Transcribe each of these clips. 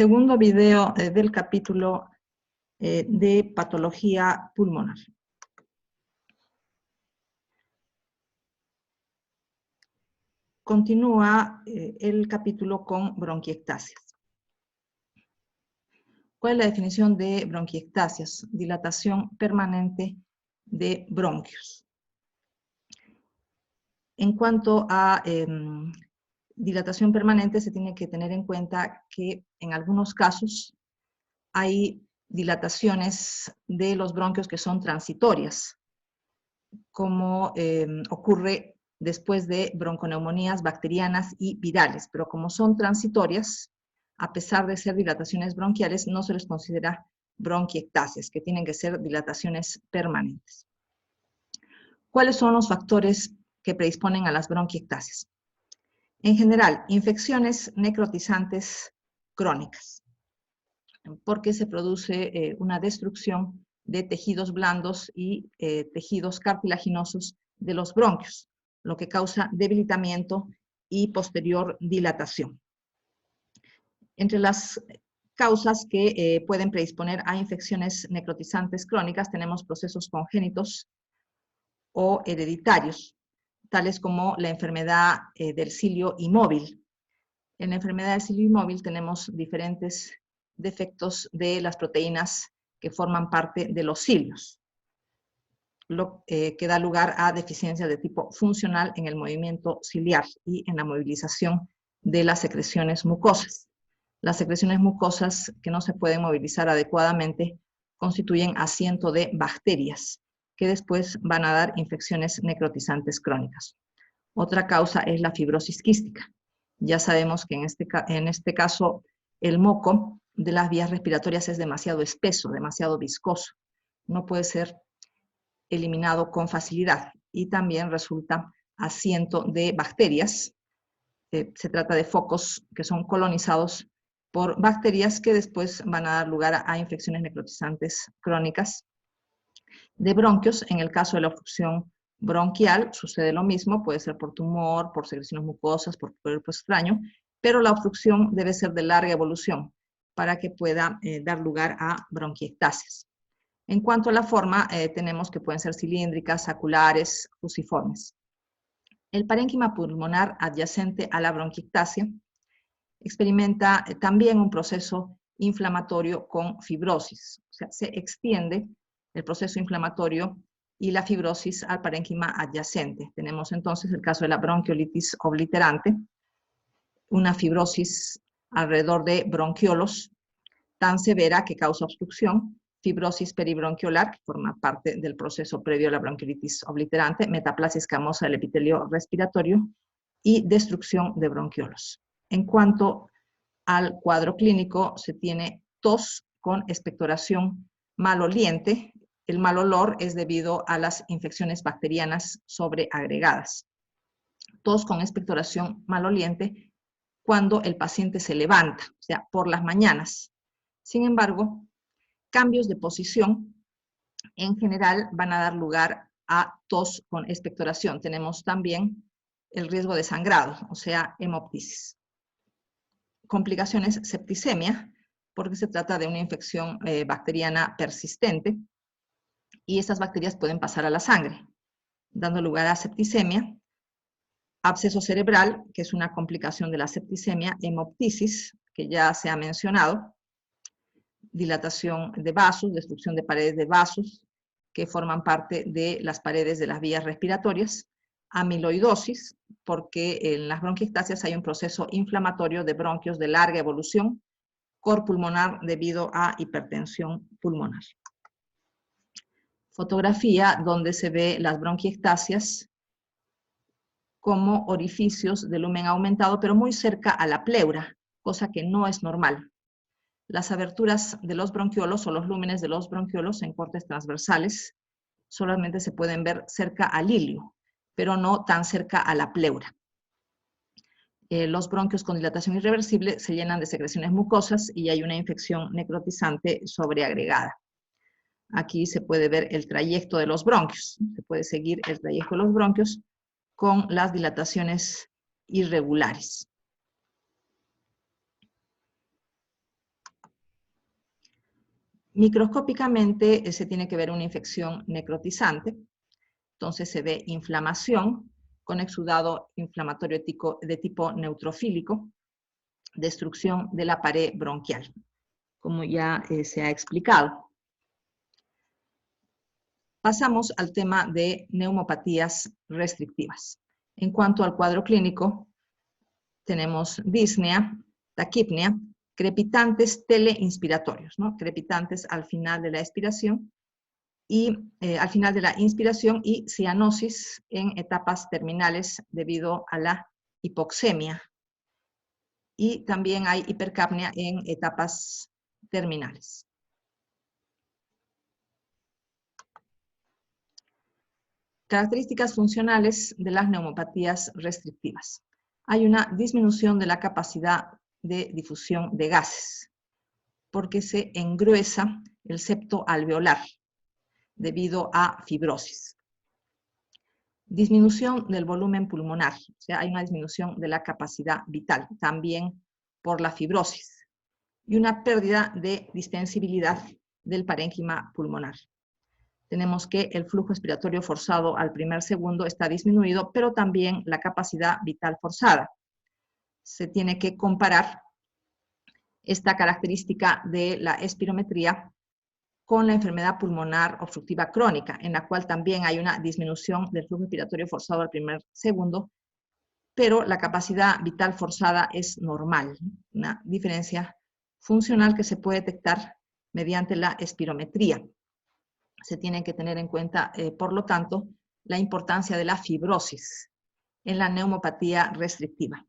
Segundo video del capítulo de patología pulmonar. Continúa el capítulo con bronquiectasias. ¿Cuál es la definición de bronquiectasias? Dilatación permanente de bronquios. En cuanto a dilatación permanente, se tiene que tener en cuenta que en algunos casos hay dilataciones de los bronquios que son transitorias, como ocurre después de bronconeumonías bacterianas y virales, pero como son transitorias, a pesar de ser dilataciones bronquiales, no se les considera bronquiectasias, que tienen que ser dilataciones permanentes. ¿Cuáles son los factores que predisponen a las bronquiectasias? En general, infecciones necrotizantes crónicas, porque se produce una destrucción de tejidos blandos y tejidos cartilaginosos de los bronquios, lo que causa debilitamiento y posterior dilatación. Entre las causas que pueden predisponer a infecciones necrotizantes crónicas tenemos procesos congénitos o hereditarios, tales como la enfermedad del cilio inmóvil. En la enfermedad del cilio inmóvil tenemos diferentes defectos de las proteínas que forman parte de los cilios, lo que da lugar a deficiencias de tipo funcional en el movimiento ciliar y en la movilización de las secreciones mucosas. Las secreciones mucosas que no se pueden movilizar adecuadamente constituyen asiento de bacterias, que después van a dar infecciones necrotizantes crónicas. Otra causa es la fibrosis quística. Ya sabemos que en este caso el moco de las vías respiratorias es demasiado espeso, demasiado viscoso. No puede ser eliminado con facilidad y también resulta asiento de bacterias. Se trata de focos que son colonizados por bacterias que después van a dar lugar a infecciones necrotizantes crónicas de bronquios. En el caso de la obstrucción bronquial sucede lo mismo, puede ser por tumor, por secreciones mucosas, por cuerpo extraño, pero la obstrucción debe ser de larga evolución para que pueda dar lugar a bronquiectasias. En cuanto a la forma, tenemos que pueden ser cilíndricas, saculares, fusiformes. El parénquima pulmonar adyacente a la bronquiectasia experimenta también un proceso inflamatorio con fibrosis, o sea, se extiende el proceso inflamatorio y la fibrosis al parénquima adyacente. Tenemos entonces el caso de la bronquiolitis obliterante, una fibrosis alrededor de bronquiolos tan severa que causa obstrucción, fibrosis peribronquiolar, que forma parte del proceso previo a la bronquiolitis obliterante, metaplasia escamosa del epitelio respiratorio y destrucción de bronquiolos. En cuanto al cuadro clínico, se tiene tos con expectoración maloliente. El mal olor es debido a las infecciones bacterianas sobreagregadas. Tos con expectoración maloliente cuando el paciente se levanta, o sea, por las mañanas. Sin embargo, cambios de posición en general van a dar lugar a tos con expectoración. Tenemos también el riesgo de sangrado, o sea, hemoptisis. Complicaciones, septicemia, porque se trata de una infección bacteriana persistente y estas bacterias pueden pasar a la sangre, dando lugar a septicemia. Absceso cerebral, que es una complicación de la septicemia, hemoptisis, que ya se ha mencionado, dilatación de vasos, destrucción de paredes de vasos, que forman parte de las paredes de las vías respiratorias, amiloidosis, porque en las bronquiectasias hay un proceso inflamatorio de bronquios de larga evolución, cor pulmonar debido a hipertensión pulmonar. Fotografía donde se ve las bronquiectasias como orificios de lumen aumentado, pero muy cerca a la pleura, cosa que no es normal. Las aberturas de los bronquiolos o los lúmenes de los bronquiolos en cortes transversales solamente se pueden ver cerca al ilio, pero no tan cerca a la pleura. Los bronquios con dilatación irreversible se llenan de secreciones mucosas y hay una infección necrotizante sobreagregada. Aquí se puede ver el trayecto de los bronquios. Se puede seguir el trayecto de los bronquios con las dilataciones irregulares. Microscópicamente se tiene que ver una infección necrotizante, entonces se ve inflamación con exudado inflamatorio de tipo neutrofílico, destrucción de la pared bronquial, como ya se ha explicado. Pasamos al tema de neumopatías restrictivas. En cuanto al cuadro clínico, tenemos disnea, taquipnea, crepitantes teleinspiratorios, ¿no? Crepitantes al final de la expiración y al final de la inspiración, y cianosis en etapas terminales debido a la hipoxemia. Y también hay hipercapnia en etapas terminales. Características funcionales de las neumopatías restrictivas. Hay una disminución de la capacidad de difusión de gases, porque se engruesa el septo alveolar debido a fibrosis. Disminución del volumen pulmonar, o sea, hay una disminución de la capacidad vital, también por la fibrosis, y una pérdida de distensibilidad del parénquima pulmonar. Tenemos que el flujo expiratorio forzado al primer segundo está disminuido, pero también la capacidad vital forzada. Se tiene que comparar esta característica de la espirometría con la enfermedad pulmonar obstructiva crónica, en la cual también hay una disminución del flujo expiratorio forzado al primer segundo, pero la capacidad vital forzada es normal, una diferencia funcional que se puede detectar mediante la espirometría. Se tiene que tener en cuenta, por lo tanto, la importancia de la fibrosis en la neumopatía restrictiva.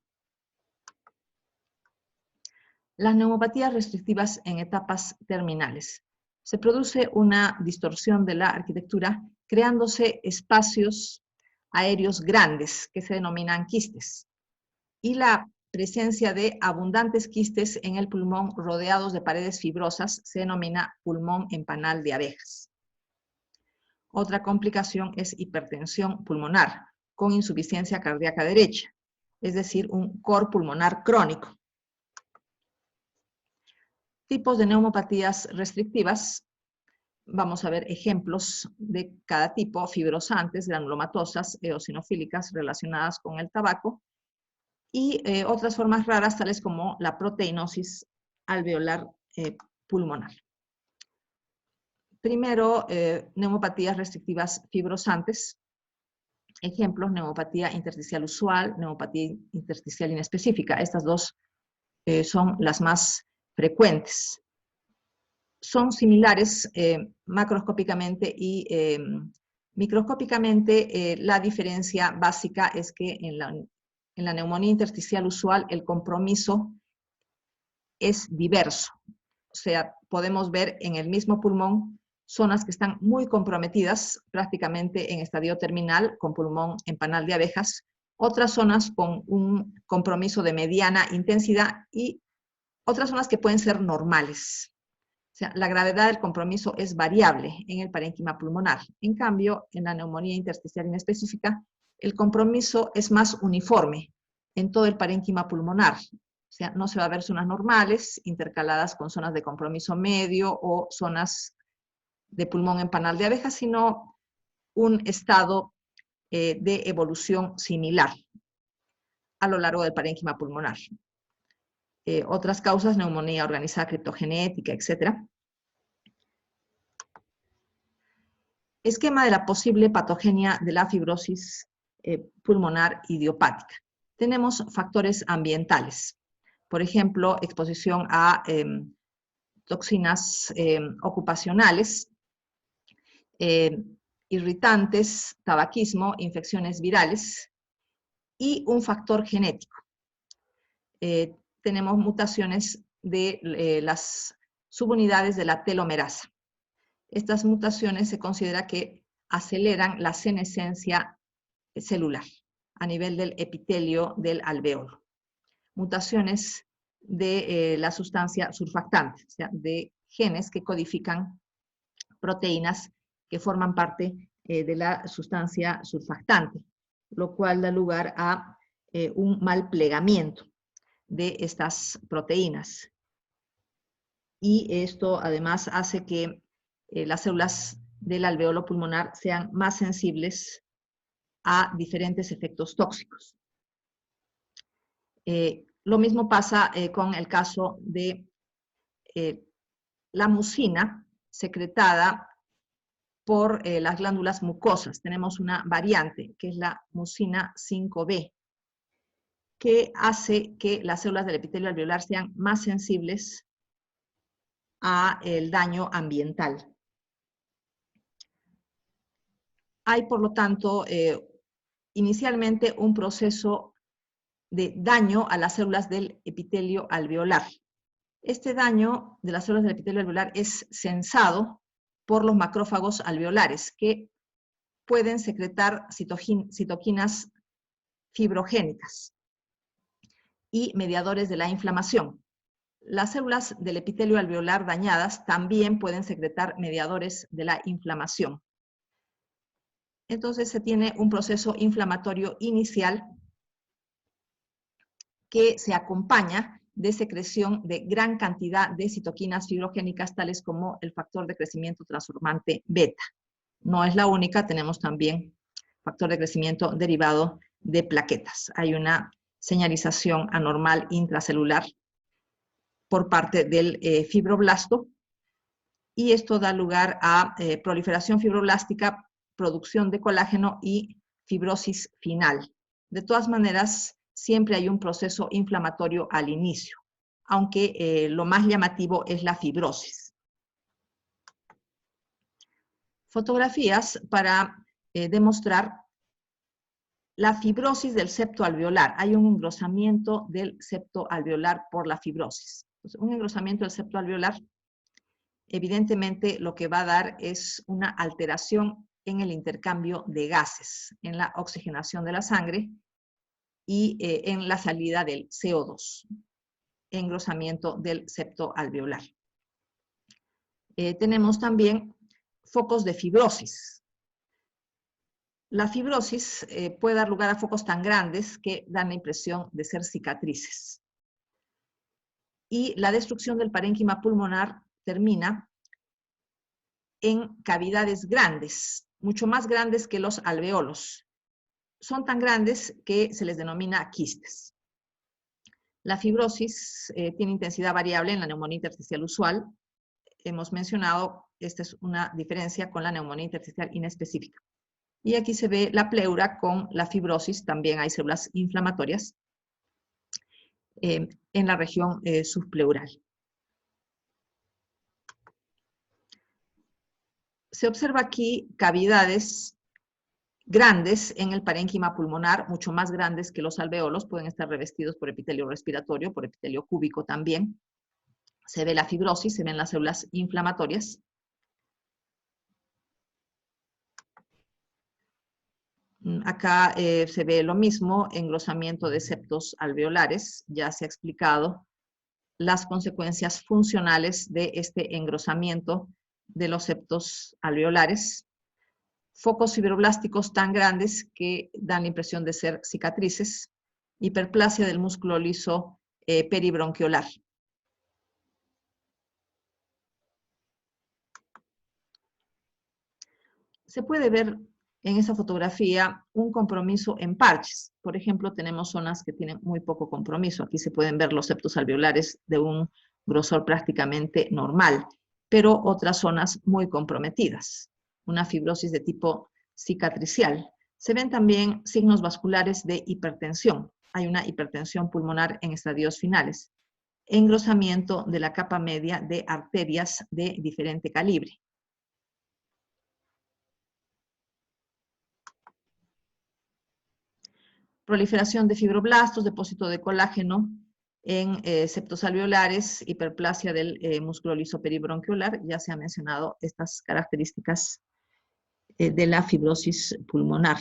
Las neumopatías restrictivas en etapas terminales. Se produce una distorsión de la arquitectura creándose espacios aéreos grandes que se denominan quistes, y la presencia de abundantes quistes en el pulmón rodeados de paredes fibrosas se denomina pulmón en panal de abejas. Otra complicación es hipertensión pulmonar con insuficiencia cardíaca derecha, es decir, un cor pulmonar crónico. Tipos de neumopatías restrictivas. Vamos a ver ejemplos de cada tipo: fibrosantes, granulomatosas, eosinofílicas relacionadas con el tabaco, y otras formas raras tales como la proteinosis alveolar pulmonar. Primero, neumopatías restrictivas fibrosantes. Ejemplos: neumopatía intersticial usual, neumopatía intersticial inespecífica. Estas dos son las más frecuentes. Son similares macroscópicamente y microscópicamente. La diferencia básica es que en la neumonía intersticial usual el compromiso es diverso. O sea, podemos ver en el mismo pulmón zonas que están muy comprometidas, prácticamente en estadio terminal, con pulmón en panal de abejas, otras zonas con un compromiso de mediana intensidad y otras zonas que pueden ser normales. O sea, la gravedad del compromiso es variable en el parénquima pulmonar. En cambio, en la neumonía intersticial inespecífica, el compromiso es más uniforme en todo el parénquima pulmonar. O sea, no se va a ver zonas normales intercaladas con zonas de compromiso medio o zonas de pulmón en panal de abejas, sino un estado de evolución similar a lo largo del parénquima pulmonar. Otras causas: neumonía organizada criptogenética, etc. Esquema de la posible patogenia de la fibrosis pulmonar idiopática. Tenemos factores ambientales. Por ejemplo, exposición a toxinas ocupacionales, irritantes, tabaquismo, infecciones virales, y un factor genético. Tenemos mutaciones de las subunidades de la telomerasa. Estas mutaciones se considera que aceleran la senescencia celular a nivel del epitelio del alveolo. Mutaciones de la sustancia surfactante, o sea, de genes que codifican proteínas que forman parte de la sustancia surfactante, lo cual da lugar a un mal plegamiento de estas proteínas. y esto además hace que las células del alveolo pulmonar sean más sensibles a diferentes efectos tóxicos. Lo mismo pasa con el caso de la mucina secretada por las glándulas mucosas. Tenemos una variante, que es la mucina 5B, que hace que las células del epitelio alveolar sean más sensibles al daño ambiental. Hay, por lo tanto, inicialmente un proceso de daño a las células del epitelio alveolar. Este daño de las células del epitelio alveolar es sensado por los macrófagos alveolares, que pueden secretar citoquinas fibrogénicas y mediadores de la inflamación. Las células del epitelio alveolar dañadas también pueden secretar mediadores de la inflamación. Entonces se tiene un proceso inflamatorio inicial que se acompaña de secreción de gran cantidad de citoquinas fibrogénicas, tales como el factor de crecimiento transformante beta. No es la única, tenemos también factor de crecimiento derivado de plaquetas. Hay una señalización anormal intracelular por parte del fibroblasto, y esto da lugar a proliferación fibroblástica, producción de colágeno y fibrosis final. De todas maneras, siempre hay un proceso inflamatorio al inicio, aunque lo más llamativo es la fibrosis. Fotografías para demostrar la fibrosis del septo alveolar. Hay un engrosamiento del septo alveolar por la fibrosis. Entonces, un engrosamiento del septo alveolar, evidentemente, lo que va a dar es una alteración en el intercambio de gases, en la oxigenación de la sangre y en la salida del CO2, engrosamiento del septo alveolar. Tenemos también focos de fibrosis. La fibrosis puede dar lugar a focos tan grandes que dan la impresión de ser cicatrices. Y la destrucción del parénquima pulmonar termina en cavidades grandes, mucho más grandes que los alveolos. Son tan grandes que se les denomina quistes. La fibrosis tiene intensidad variable en la neumonía intersticial usual. Hemos mencionado, esta es una diferencia con la neumonía intersticial inespecífica. Y aquí se ve la pleura con la fibrosis, también hay células inflamatorias en la región subpleural. Se observa aquí cavidades grandes en el parénquima pulmonar, mucho más grandes que los alveolos, pueden estar revestidos por epitelio respiratorio, por epitelio cúbico también. Se ve la fibrosis, se ven las células inflamatorias. Acá se ve lo mismo, engrosamiento de septos alveolares. Ya se ha explicado las consecuencias funcionales de este engrosamiento de los septos alveolares. Focos fibroblásticos tan grandes que dan la impresión de ser cicatrices. Hiperplasia del músculo liso peribronquiolar. Se puede ver en esa fotografía un compromiso en parches. Por ejemplo, tenemos zonas que tienen muy poco compromiso. Aquí se pueden ver los septos alveolares de un grosor prácticamente normal, pero otras zonas muy comprometidas. Una fibrosis de tipo cicatricial. Se ven también signos vasculares de hipertensión. Hay una hipertensión pulmonar en estadios finales. Engrosamiento de la capa media de arterias de diferente calibre. Proliferación de fibroblastos, depósito de colágeno en septos alveolares, hiperplasia del músculo liso peribronquiolar. Ya se han mencionado estas características de la fibrosis pulmonar.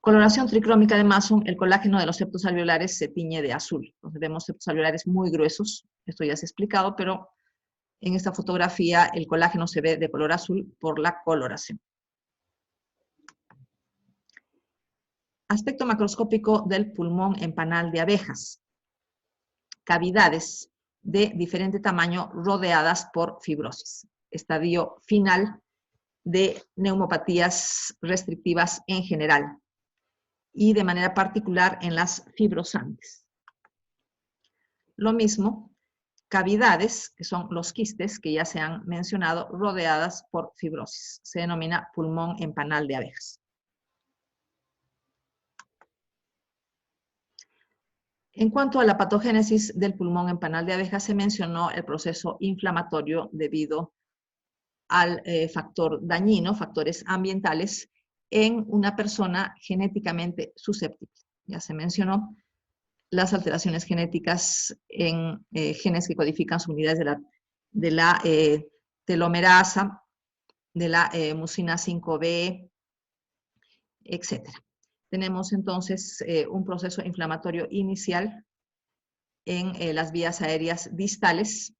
Coloración tricrómica de Mason, el colágeno de los septos alveolares se tiñe de azul. Entonces vemos septos alveolares muy gruesos, esto ya se ha explicado, pero en esta fotografía el colágeno se ve de color azul por la coloración. Aspecto macroscópico del pulmón en panal de abejas. Cavidades de diferente tamaño rodeadas por fibrosis. Estadio final de neumopatías restrictivas en general y de manera particular en las fibrosantes. Lo mismo, cavidades, que son los quistes que ya se han mencionado, rodeadas por fibrosis. Se denomina pulmón en panal de abejas. En cuanto a la patogénesis del pulmón en panal de abejas, se mencionó el proceso inflamatorio debido al factor dañino, factores ambientales, en una persona genéticamente susceptible. Ya se mencionó las alteraciones genéticas en genes que codifican subunidades de la telomerasa, de la mucina 5B, etc. Tenemos entonces un proceso inflamatorio inicial en las vías aéreas distales.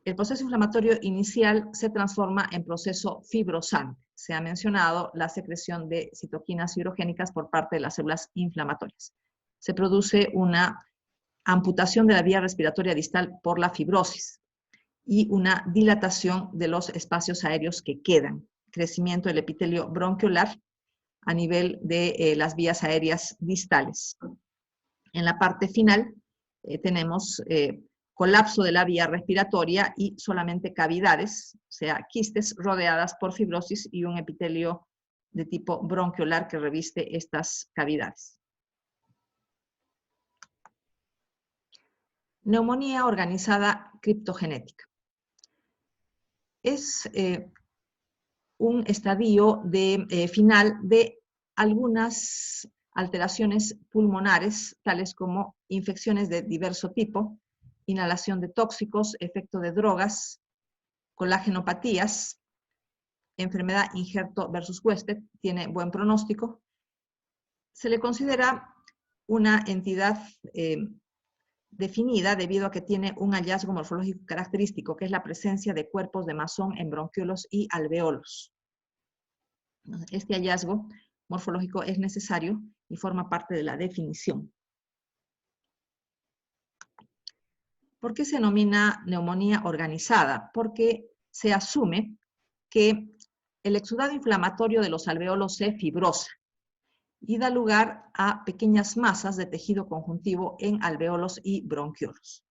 El proceso inflamatorio inicial se transforma en proceso fibrosante. Se ha mencionado la secreción de citoquinas fibrogénicas por parte de las células inflamatorias. Se produce una amputación de la vía respiratoria distal por la fibrosis y una dilatación de los espacios aéreos que quedan. Crecimiento del epitelio bronquiolar a nivel de las vías aéreas distales. En la parte final tenemos colapso de la vía respiratoria y solamente cavidades, o sea, quistes rodeadas por fibrosis y un epitelio de tipo bronquiolar que reviste estas cavidades. Neumonía organizada criptogenética. Es un estadio final de algunas alteraciones pulmonares, tales como infecciones de diverso tipo, inhalación de tóxicos, efecto de drogas, colagenopatías, enfermedad injerto versus huésped, tiene buen pronóstico. Se le considera una entidad definida debido a que tiene un hallazgo morfológico característico, que es la presencia de cuerpos de Masson en bronquiolos y alveolos. Este hallazgo morfológico es necesario y forma parte de la definición. ¿Por qué se denomina neumonía organizada? Porque se asume que el exudado inflamatorio de los alveolos se fibrosa y da lugar a pequeñas masas de tejido conjuntivo en alveolos y bronquiolos.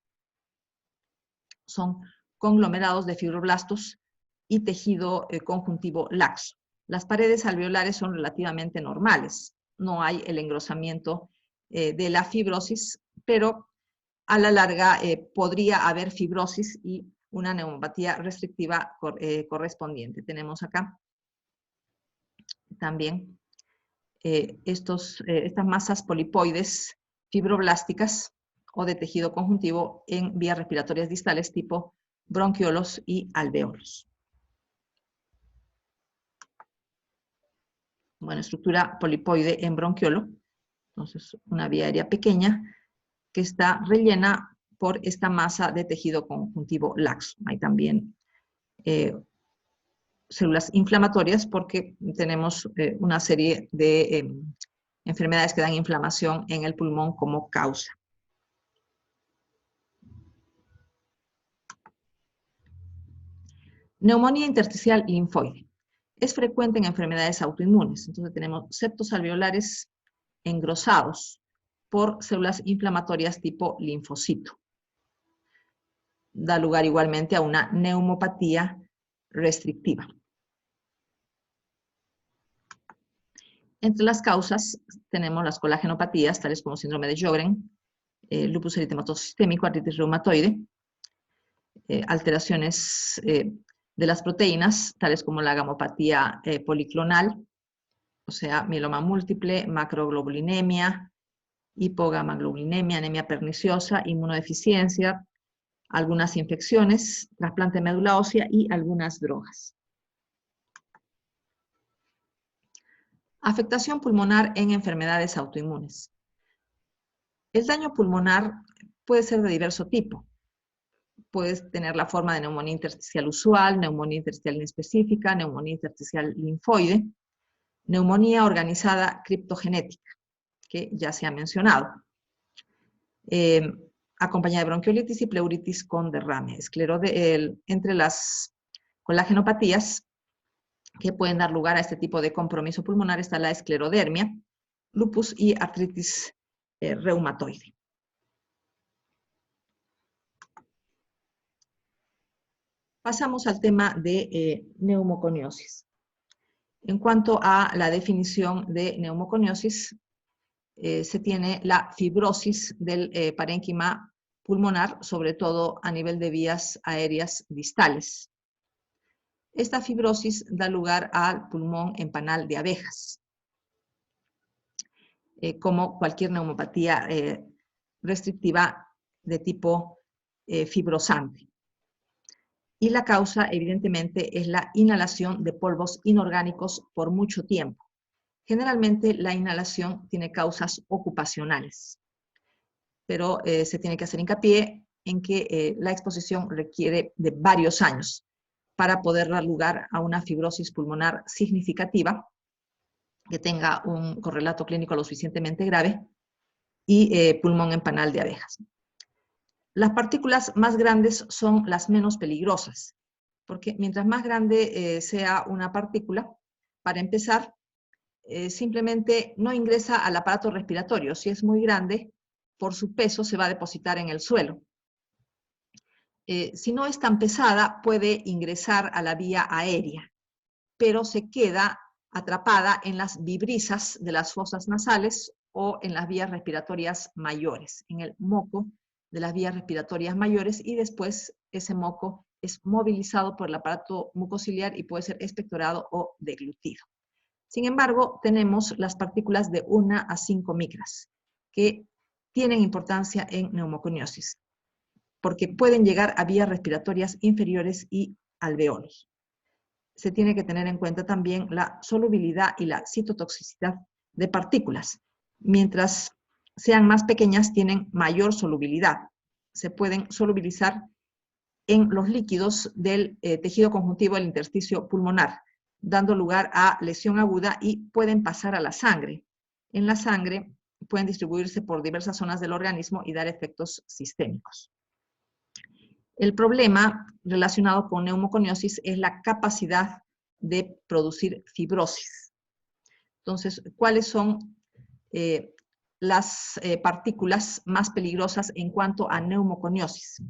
Son conglomerados de fibroblastos y tejido conjuntivo laxo. Las paredes alveolares son relativamente normales. No hay el engrosamiento de la fibrosis, pero a la larga podría haber fibrosis y una neumopatía restrictiva correspondiente. Tenemos acá también estas masas polipoides fibroblásticas o de tejido conjuntivo en vías respiratorias distales tipo bronquiolos y alveolos. Bueno, estructura polipoide en bronquiolo, entonces una vía aérea pequeña que está rellena por esta masa de tejido conjuntivo laxo. Hay también células inflamatorias porque tenemos una serie de enfermedades que dan inflamación en el pulmón como causa. Neumonía intersticial linfoide. Es frecuente en enfermedades autoinmunes. Entonces tenemos septos alveolares engrosados por células inflamatorias tipo linfocito. Da lugar igualmente a una neumopatía restrictiva. Entre las causas tenemos las colagenopatías, tales como síndrome de Sjögren, lupus eritematoso sistémico, artritis reumatoide, alteraciones de las proteínas, tales como la gamopatía policlonal, o sea, mieloma múltiple, macroglobulinemia, hipogamaglobulinemia, anemia perniciosa, inmunodeficiencia, algunas infecciones, trasplante de médula ósea y algunas drogas. Afectación pulmonar en enfermedades autoinmunes. El daño pulmonar puede ser de diverso tipo. Puede tener la forma de neumonía intersticial usual, neumonía intersticial inespecífica, neumonía intersticial linfoide, neumonía organizada criptogenética, que ya se ha mencionado. acompañada de bronquiolitis y pleuritis con derrame. Entre las colagenopatías que pueden dar lugar a este tipo de compromiso pulmonar está la esclerodermia, lupus y artritis reumatoide. Pasamos al tema de neumoconiosis. En cuanto a la definición de neumoconiosis, se tiene la fibrosis del parénquima pulmonar, sobre todo a nivel de vías aéreas distales. Esta fibrosis da lugar al pulmón en panal de abejas, como cualquier neumopatía restrictiva de tipo fibrosante. Y la causa, evidentemente, es la inhalación de polvos inorgánicos por mucho tiempo. Generalmente la inhalación tiene causas ocupacionales, pero se tiene que hacer hincapié en que la exposición requiere de varios años para poder dar lugar a una fibrosis pulmonar significativa que tenga un correlato clínico lo suficientemente grave y pulmón en panal de abejas. Las partículas más grandes son las menos peligrosas, porque mientras más grande sea una partícula, para empezar, simplemente no ingresa al aparato respiratorio. Si es muy grande, por su peso se va a depositar en el suelo. Si no es tan pesada, puede ingresar a la vía aérea, pero se queda atrapada en las vibrisas de las fosas nasales o en las vías respiratorias mayores, en el moco de las vías respiratorias mayores, y después ese moco es movilizado por el aparato mucociliar y puede ser expectorado o deglutido. Sin embargo, tenemos las partículas de 1 a 5 micras, que tienen importancia en neumoconiosis, porque pueden llegar a vías respiratorias inferiores y alveolos. Se tiene que tener en cuenta también la solubilidad y la citotoxicidad de partículas. Mientras sean más pequeñas, tienen mayor solubilidad. Se pueden solubilizar en los líquidos del tejido conjuntivo del intersticio pulmonar, dando lugar a lesión aguda, y pueden pasar a la sangre. En la sangre pueden distribuirse por diversas zonas del organismo y dar efectos sistémicos. El problema relacionado con neumoconiosis es la capacidad de producir fibrosis. Entonces, ¿cuáles son las partículas más peligrosas en cuanto a neumoconiosis?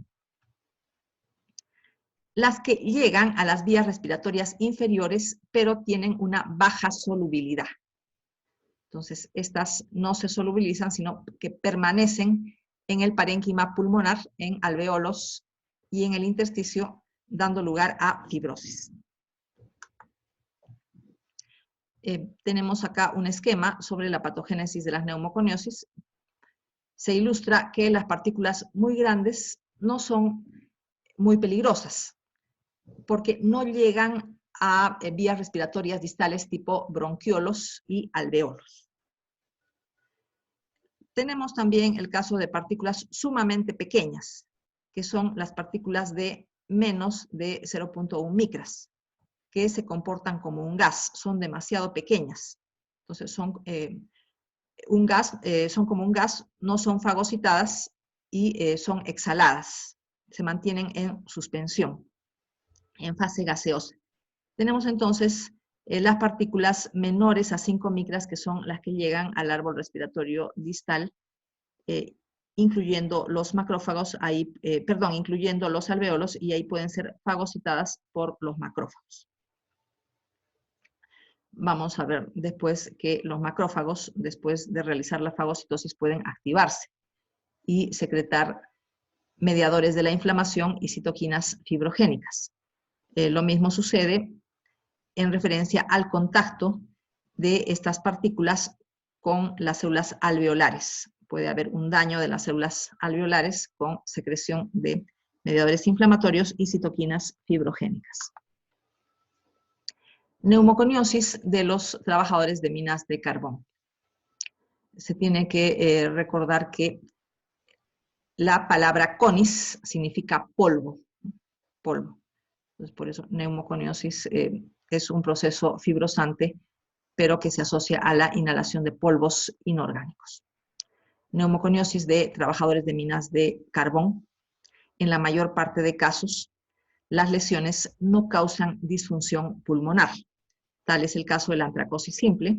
Las que llegan a las vías respiratorias inferiores, pero tienen una baja solubilidad. Entonces, estas no se solubilizan, sino que permanecen en el parénquima pulmonar, en alveolos y en el intersticio, dando lugar a fibrosis. Tenemos acá un esquema sobre la patogénesis de las neumoconiosis. Se ilustra que las partículas muy grandes no son muy peligrosas, porque no llegan a vías respiratorias distales tipo bronquiolos y alveolos. Tenemos también el caso de partículas sumamente pequeñas, que son las partículas de menos de 0.1 micras, que se comportan como un gas, son demasiado pequeñas. Entonces son como un gas, no son fagocitadas y son exhaladas, se mantienen en suspensión, en fase gaseosa. Tenemos entonces las partículas menores a 5 micras, que son las que llegan al árbol respiratorio distal, incluyendo los macrófagos, incluyendo los alveolos, y ahí pueden ser fagocitadas por los macrófagos. Vamos a ver después que los macrófagos, después de realizar la fagocitosis, pueden activarse y secretar mediadores de la inflamación y citoquinas fibrogénicas. Lo mismo sucede en referencia al contacto de estas partículas con las células alveolares. Puede haber un daño de las células alveolares con secreción de mediadores inflamatorios y citoquinas fibrogénicas. Neumoconiosis de los trabajadores de minas de carbón. Se tiene que recordar que la palabra conis significa polvo, polvo. Entonces, por eso neumoconiosis es un proceso fibrosante, pero que se asocia a la inhalación de polvos inorgánicos. neumoconiosis de trabajadores de minas de carbón. En la mayor parte de casos, las lesiones no causan disfunción pulmonar. Tal es el caso de la antracosis simple,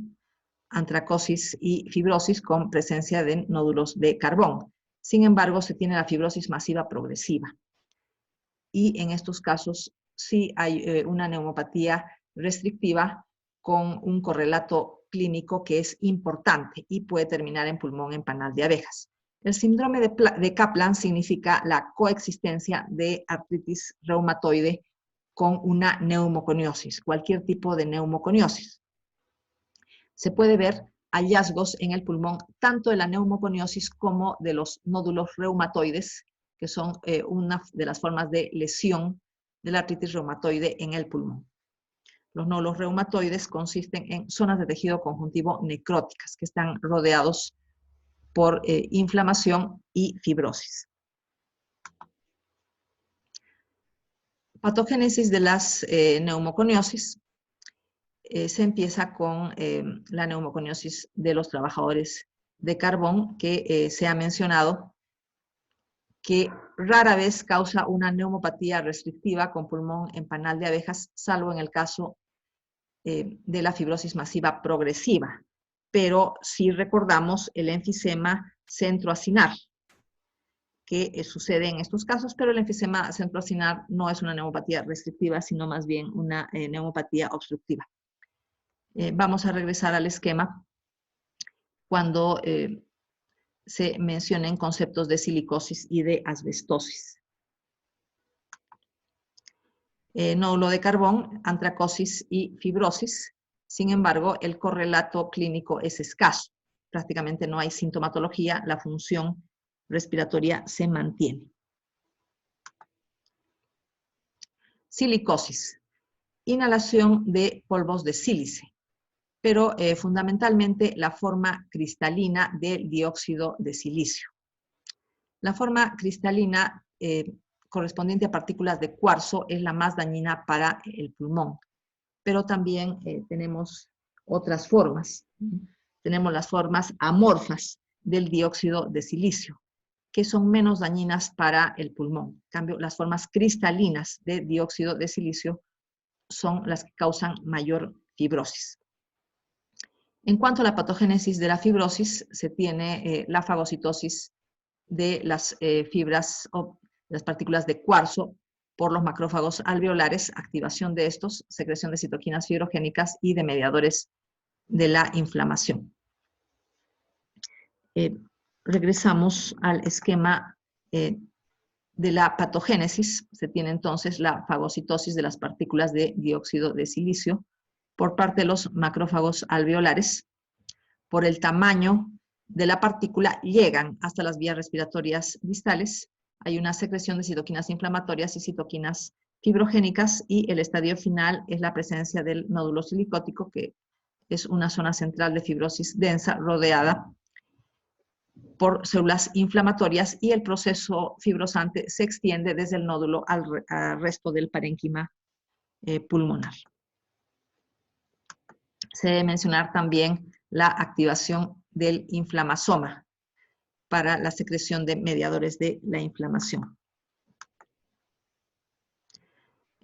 antracosis y fibrosis con presencia de nódulos de carbón. Sin embargo, se tiene la fibrosis masiva progresiva. Y en estos casos sí hay una neumopatía restrictiva con un correlato clínico que es importante y puede terminar en pulmón en panal de abejas. El síndrome de Kaplan significa la coexistencia de artritis reumatoide con una neumoconiosis, cualquier tipo de neumoconiosis. Se puede ver hallazgos en el pulmón tanto de la neumoconiosis como de los nódulos reumatoides, que son una de las formas de lesión de la artritis reumatoide en el pulmón. Los nódulos reumatoides consisten en zonas de tejido conjuntivo necróticas que están rodeados por inflamación y fibrosis. Patogénesis de las neumoconiosis. Se empieza con la neumoconiosis de los trabajadores de carbón, que se ha mencionado que rara vez causa una neumopatía restrictiva con pulmón en panal de abejas, salvo en el caso de la fibrosis masiva progresiva. Pero si recordamos el enfisema centroacinar, que sucede en estos casos, pero el enfisema centroacinar no es una neumopatía restrictiva, sino más bien una neumopatía obstructiva. Vamos a regresar al esquema cuando se mencionen conceptos de silicosis y de asbestosis. Nódulo de carbón, antracosis y fibrosis. Sin embargo, el correlato clínico es escaso. Prácticamente no hay sintomatología, la función respiratoria se mantiene. Silicosis. Inhalación de polvos de sílice, pero fundamentalmente la forma cristalina del dióxido de silicio. La forma cristalina correspondiente a partículas de cuarzo es la más dañina para el pulmón, pero también tenemos otras formas. Tenemos las formas amorfas del dióxido de silicio, que son menos dañinas para el pulmón. En cambio, las formas cristalinas de dióxido de silicio son las que causan mayor fibrosis. En cuanto a la patogénesis de la fibrosis, se tiene la fagocitosis de las fibras o las partículas de cuarzo por los macrófagos alveolares, activación de estos, secreción de citoquinas fibrogénicas y de mediadores de la inflamación. Regresamos al esquema de la patogénesis. Se tiene entonces la fagocitosis de las partículas de dióxido de silicio por parte de los macrófagos alveolares. Por el tamaño de la partícula llegan hasta las vías respiratorias distales. Hay una secreción de citoquinas inflamatorias y citoquinas fibrogénicas, y el estadio final es la presencia del nódulo silicótico, que es una zona central de fibrosis densa rodeada por células inflamatorias, y el proceso fibrosante se extiende desde el nódulo al resto del parénquima pulmonar. Se debe mencionar también la activación del inflamasoma para la secreción de mediadores de la inflamación.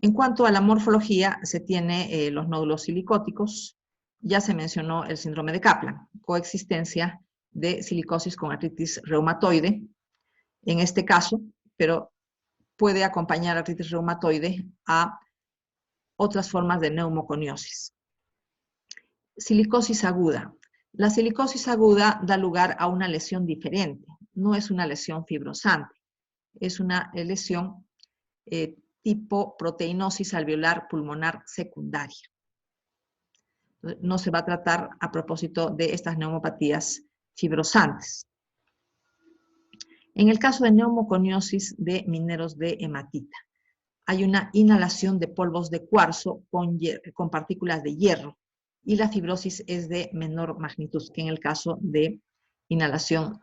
En cuanto a la morfología, se tiene los nódulos silicóticos. Ya se mencionó el síndrome de Kaplan, coexistencia de silicosis con artritis reumatoide, en este caso, pero puede acompañar artritis reumatoide a otras formas de neumoconiosis. Silicosis aguda. La silicosis aguda da lugar a una lesión diferente. No es una lesión fibrosante, es una lesión tipo proteinosis alveolar pulmonar secundaria. No se va a tratar a propósito de estas neumopatías fibrosantes. En el caso de neumoconiosis de mineros de hematita, hay una inhalación de polvos de cuarzo con partículas de hierro, y la fibrosis es de menor magnitud que en el caso de inhalación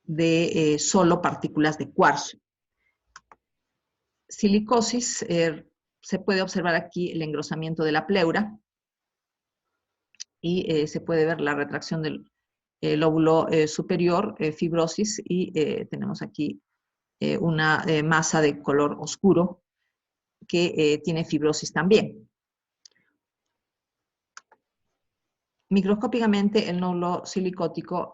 de solo partículas de cuarzo. Silicosis, se puede observar aquí el engrosamiento de la pleura, y se puede ver la retracción lóbulo superior, fibrosis, y tenemos aquí una masa de color oscuro que tiene fibrosis también. Microscópicamente, el nódulo silicótico,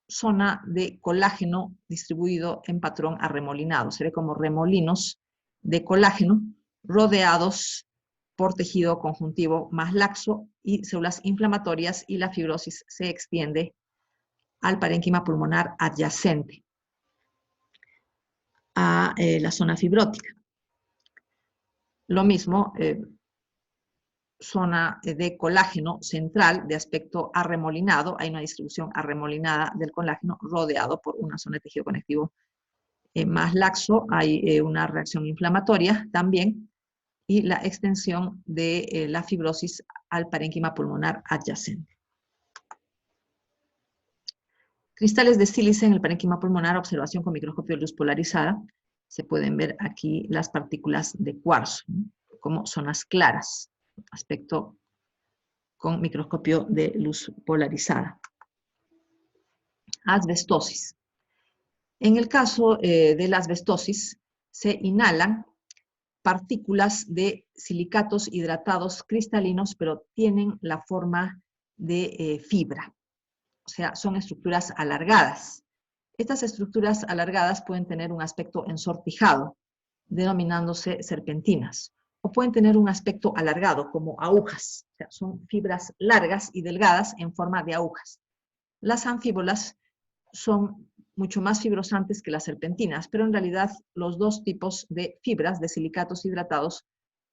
zona de colágeno distribuido en patrón arremolinado. Se ve como remolinos de colágeno rodeados por tejido conjuntivo más laxo y células inflamatorias, y la fibrosis se extiende al parénquima pulmonar adyacente a la zona fibrótica. Lo mismo, zona de colágeno central de aspecto arremolinado, hay una distribución arremolinada del colágeno rodeado por una zona de tejido conectivo más laxo, hay una reacción inflamatoria también, y la extensión de la fibrosis al parénquima pulmonar adyacente. Cristales de sílice en el parénquima pulmonar, observación con microscopio de luz polarizada. Se pueden ver aquí las partículas de cuarzo, ¿no?, como zonas claras, aspecto con microscopio de luz polarizada. Asbestosis. En el caso de la asbestosis, se inhalan partículas de silicatos hidratados cristalinos, pero tienen la forma de fibra, o sea, son estructuras alargadas. Estas estructuras alargadas pueden tener un aspecto ensortijado, denominándose serpentinas, o pueden tener un aspecto alargado, como agujas, o sea, son fibras largas y delgadas en forma de agujas. Las anfíbolas son mucho más fibrosantes que las serpentinas, pero en realidad los dos tipos de fibras de silicatos hidratados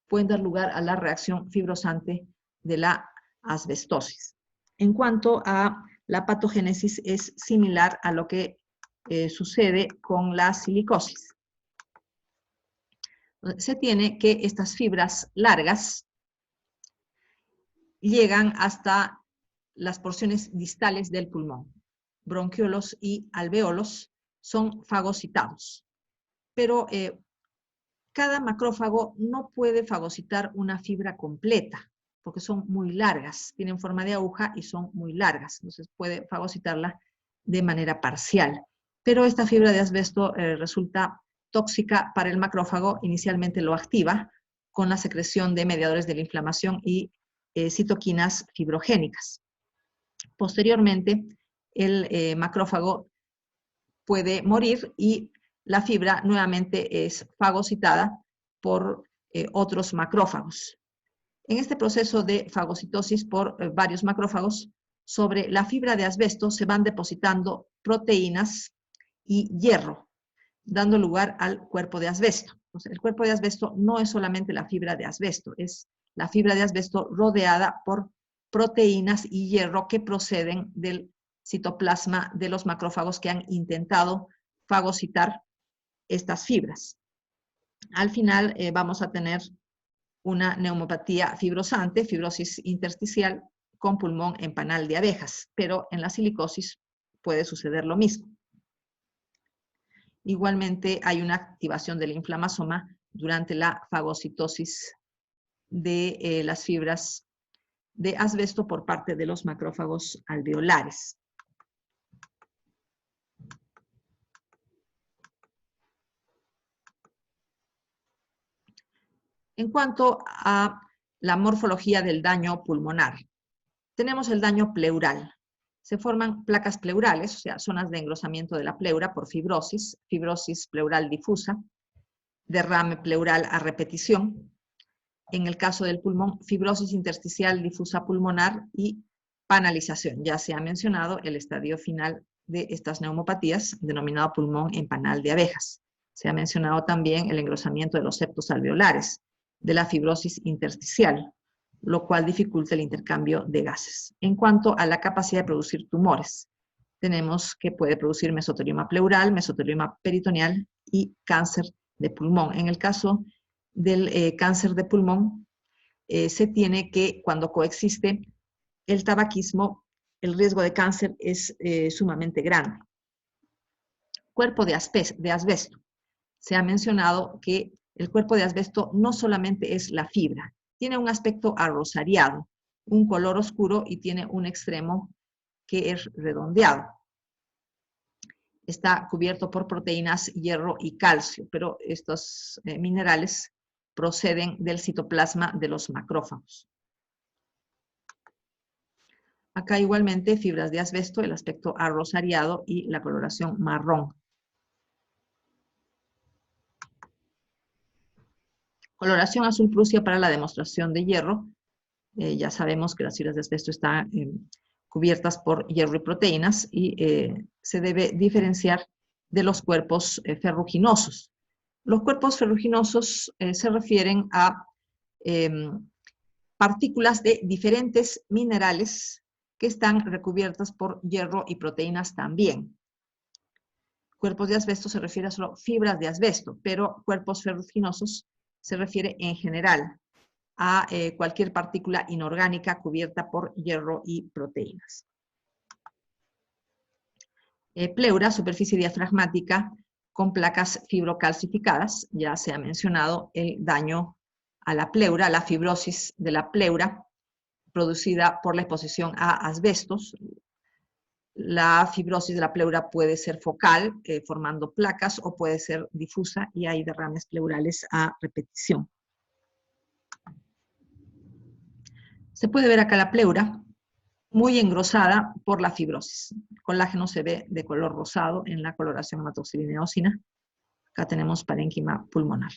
pueden dar lugar a la reacción fibrosante de la asbestosis. En cuanto a la patogénesis, es similar a lo que sucede con la silicosis. Se tiene que estas fibras largas llegan hasta las porciones distales del pulmón. Bronquiolos y alvéolos son fagocitados. Pero cada macrófago no puede fagocitar una fibra completa, porque son muy largas, tienen forma de aguja y son muy largas, entonces puede fagocitarla de manera parcial. Pero esta fibra de asbesto resulta tóxica para el macrófago, inicialmente lo activa con la secreción de mediadores de la inflamación y citoquinas fibrogénicas. Posteriormente, el macrófago puede morir y la fibra nuevamente es fagocitada por otros macrófagos. En este proceso de fagocitosis por varios macrófagos, sobre la fibra de asbesto se van depositando proteínas y hierro, dando lugar al cuerpo de asbesto. Entonces, el cuerpo de asbesto no es solamente la fibra de asbesto, es la fibra de asbesto rodeada por proteínas y hierro que proceden del citoplasma de los macrófagos que han intentado fagocitar estas fibras. Al final vamos a tener una neumopatía fibrosante, fibrosis intersticial con pulmón en panal de abejas, pero en la silicosis puede suceder lo mismo. Igualmente hay una activación del inflamasoma durante la fagocitosis de las fibras de asbesto por parte de los macrófagos alveolares. En cuanto a la morfología del daño pulmonar, tenemos el daño pleural. Se forman placas pleurales, o sea, zonas de engrosamiento de la pleura por fibrosis, fibrosis pleural difusa, derrame pleural a repetición. En el caso del pulmón, fibrosis intersticial difusa pulmonar y panalización. Ya se ha mencionado el estadio final de estas neumopatías, denominado pulmón en panal de abejas. Se ha mencionado también el engrosamiento de los septos alveolares, de la fibrosis intersticial, lo cual dificulta el intercambio de gases. En cuanto a la capacidad de producir tumores, tenemos que puede producir mesotelioma pleural, mesotelioma peritoneal y cáncer de pulmón. En el caso del cáncer de pulmón, se tiene que, cuando coexiste el tabaquismo, el riesgo de cáncer es sumamente grande. Cuerpo de asbesto. Se ha mencionado que el cuerpo de asbesto no solamente es la fibra, tiene un aspecto arrosariado, un color oscuro y tiene un extremo que es redondeado. Está cubierto por proteínas, hierro y calcio, pero estos minerales proceden del citoplasma de los macrófagos. Acá igualmente fibras de asbesto, el aspecto arrozariado y la coloración marrón. Coloración azul prusia para la demostración de hierro. Ya sabemos que las fibras de asbesto están cubiertas por hierro y proteínas y se debe diferenciar de los cuerpos ferruginosos. Los cuerpos ferruginosos se refieren a partículas de diferentes minerales que están recubiertas por hierro y proteínas también. Cuerpos de asbesto se refiere a solo fibras de asbesto, pero cuerpos ferruginosos se refiere en general a cualquier partícula inorgánica cubierta por hierro y proteínas. Pleura, superficie diafragmática con placas fibrocalcificadas. Ya se ha mencionado el daño a la pleura, la fibrosis de la pleura producida por la exposición a asbestos. La fibrosis de la pleura puede ser focal, formando placas, o puede ser difusa y hay derrames pleurales a repetición. Se puede ver acá la pleura muy engrosada por la fibrosis. El colágeno se ve de color rosado en la coloración hematoxilina y eosina. Acá tenemos parénquima pulmonar.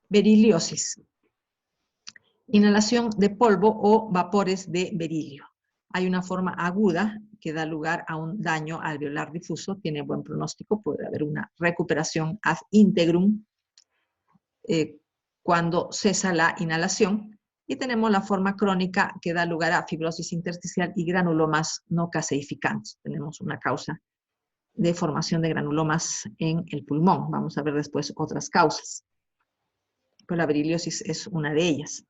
Beriliosis. Inhalación de polvo o vapores de berilio. Hay una forma aguda que da lugar a un daño alveolar difuso, tiene buen pronóstico, puede haber una recuperación ad integrum cuando cesa la inhalación. Y tenemos la forma crónica que da lugar a fibrosis intersticial y granulomas no caseificantes. Tenemos una causa de formación de granulomas en el pulmón. Vamos a ver después otras causas. Pero la beriliosis es una de ellas.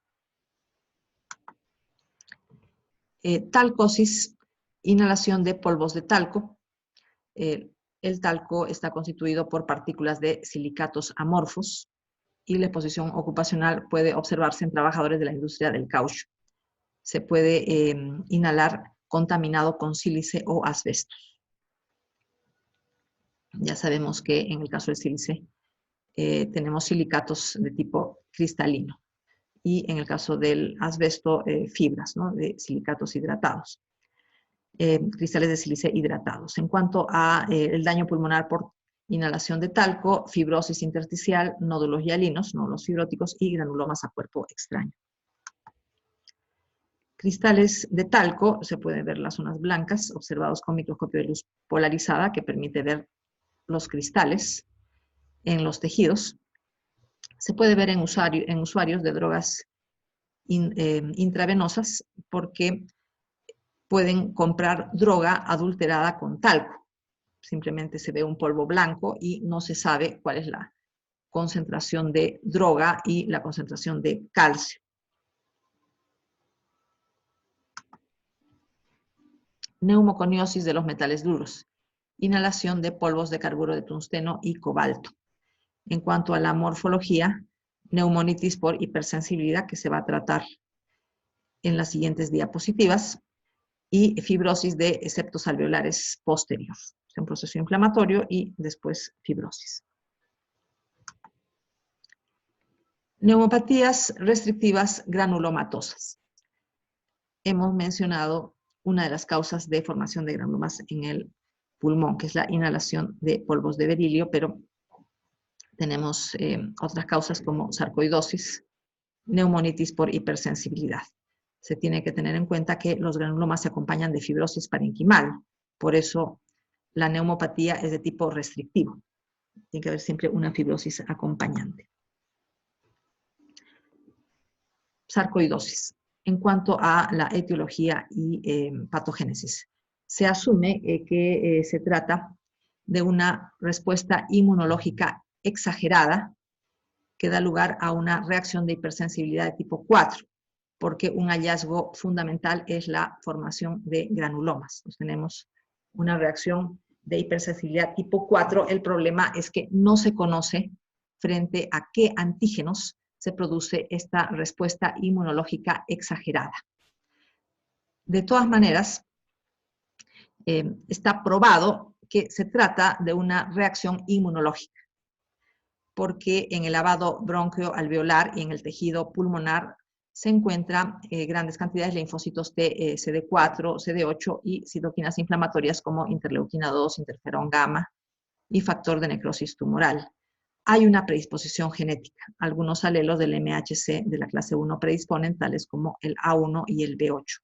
Talcosis, inhalación de polvos de talco. El talco está constituido por partículas de silicatos amorfos y la exposición ocupacional puede observarse en trabajadores de la industria del caucho. Se puede inhalar contaminado con sílice o asbesto. Ya sabemos que en el caso del sílice tenemos silicatos de tipo cristalino y en el caso del asbesto fibras, ¿no?, de silicatos hidratados, cristales de sílice hidratados. En cuanto a el daño pulmonar por inhalación de talco, fibrosis intersticial, nódulos hialinos, nódulos fibróticos y granulomas a cuerpo extraño. Cristales de talco, se pueden ver las zonas blancas, observados con microscopio de luz polarizada, que permite ver los cristales en los tejidos. Se puede ver en usuarios de drogas intravenosas porque pueden comprar droga adulterada con talco. Simplemente se ve un polvo blanco y no se sabe cuál es la concentración de droga y la concentración de calcio. Neumoconiosis de los metales duros. Inhalación de polvos de carburo de tungsteno y cobalto. En cuanto a la morfología, neumonitis por hipersensibilidad, que se va a tratar en las siguientes diapositivas, y fibrosis de septos alveolares posterior. Es un proceso inflamatorio y después fibrosis. Neumopatías restrictivas granulomatosas. Hemos mencionado una de las causas de formación de granulomas en el pulmón, que es la inhalación de polvos de berilio, pero tenemos otras causas como sarcoidosis, neumonitis por hipersensibilidad. Se tiene que tener en cuenta que los granulomas se acompañan de fibrosis parenquimal, por eso la neumopatía es de tipo restrictivo. Tiene que haber siempre una fibrosis acompañante. Sarcoidosis. En cuanto a la etiología y patogénesis, se asume que se trata de una respuesta inmunológica exagerada que da lugar a una reacción de hipersensibilidad de tipo 4, porque un hallazgo fundamental es la formación de granulomas. Entonces, tenemos una reacción de hipersensibilidad tipo 4. El problema es que no se conoce frente a qué antígenos se produce esta respuesta inmunológica exagerada. De todas maneras, está probado que se trata de una reacción inmunológica, porque en el lavado bronquioalveolar y en el tejido pulmonar se encuentran grandes cantidades de linfocitos T, CD4, CD8 y citoquinas inflamatorias como interleuquina 2, interferón gamma y factor de necrosis tumoral. Hay una predisposición genética. Algunos alelos del MHC de la clase 1 predisponen, tales como el A1 y el B8.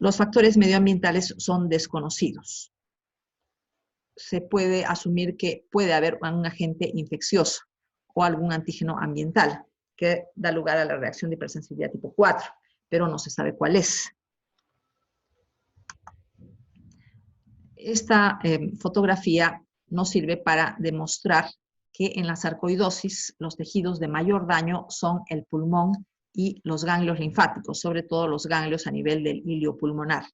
Los factores medioambientales son desconocidos. Se puede asumir que puede haber un agente infeccioso o algún antígeno ambiental que da lugar a la reacción de hipersensibilidad tipo 4, pero no se sabe cuál es. Esta fotografía nos sirve para demostrar que en la sarcoidosis los tejidos de mayor daño son el pulmón y los ganglios linfáticos, sobre todo los ganglios a nivel del hilio pulmonar,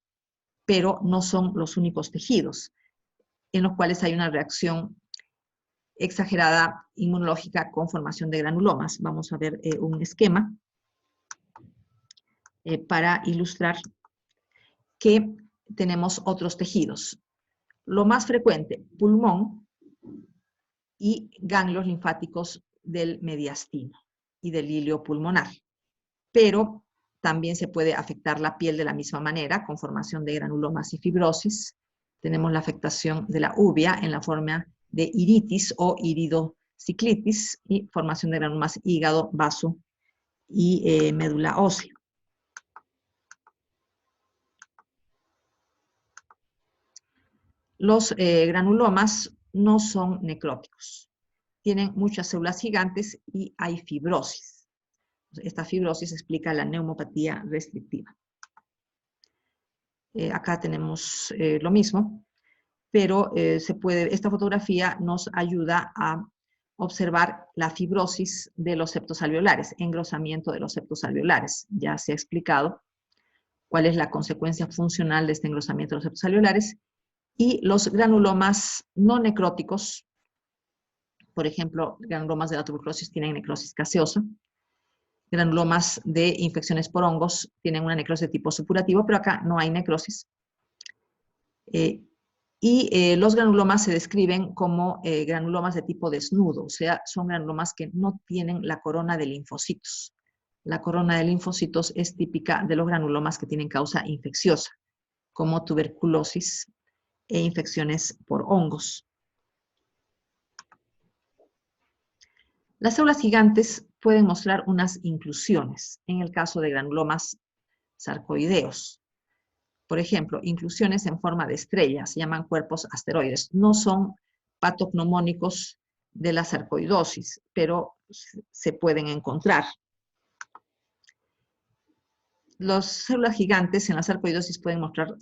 pero no son los únicos tejidos en los cuales hay una reacción exagerada inmunológica con formación de granulomas. Vamos a ver un esquema para ilustrar que tenemos otros tejidos. Lo más frecuente, pulmón y ganglios linfáticos del mediastino y del hilio pulmonar. Pero también se puede afectar la piel de la misma manera, con formación de granulomas y fibrosis. Tenemos la afectación de la uvea en la forma de iritis o iridociclitis y formación de granulomas hígado, vaso y médula ósea. Los granulomas no son necróticos. Tienen muchas células gigantes y hay fibrosis. Esta fibrosis explica la neumopatía restrictiva. Acá tenemos lo mismo, pero esta fotografía nos ayuda a observar la fibrosis de los septos alveolares, engrosamiento de los septos alveolares. Ya se ha explicado cuál es la consecuencia funcional de este engrosamiento de los septos alveolares. Y los granulomas no necróticos, por ejemplo, granulomas de la tuberculosis tienen necrosis gaseosa, granulomas de infecciones por hongos tienen una necrosis de tipo supurativo, pero acá no hay necrosis. Los granulomas se describen como granulomas de tipo desnudo, o sea, son granulomas que no tienen la corona de linfocitos. La corona de linfocitos es típica de los granulomas que tienen causa infecciosa, como tuberculosis e infecciones por hongos. Las células gigantes pueden mostrar unas inclusiones en el caso de granulomas sarcoideos. Por ejemplo, inclusiones en forma de estrella, se llaman cuerpos asteroides. No son patognomónicos de la sarcoidosis, pero se pueden encontrar. Las células gigantes en la sarcoidosis pueden mostrar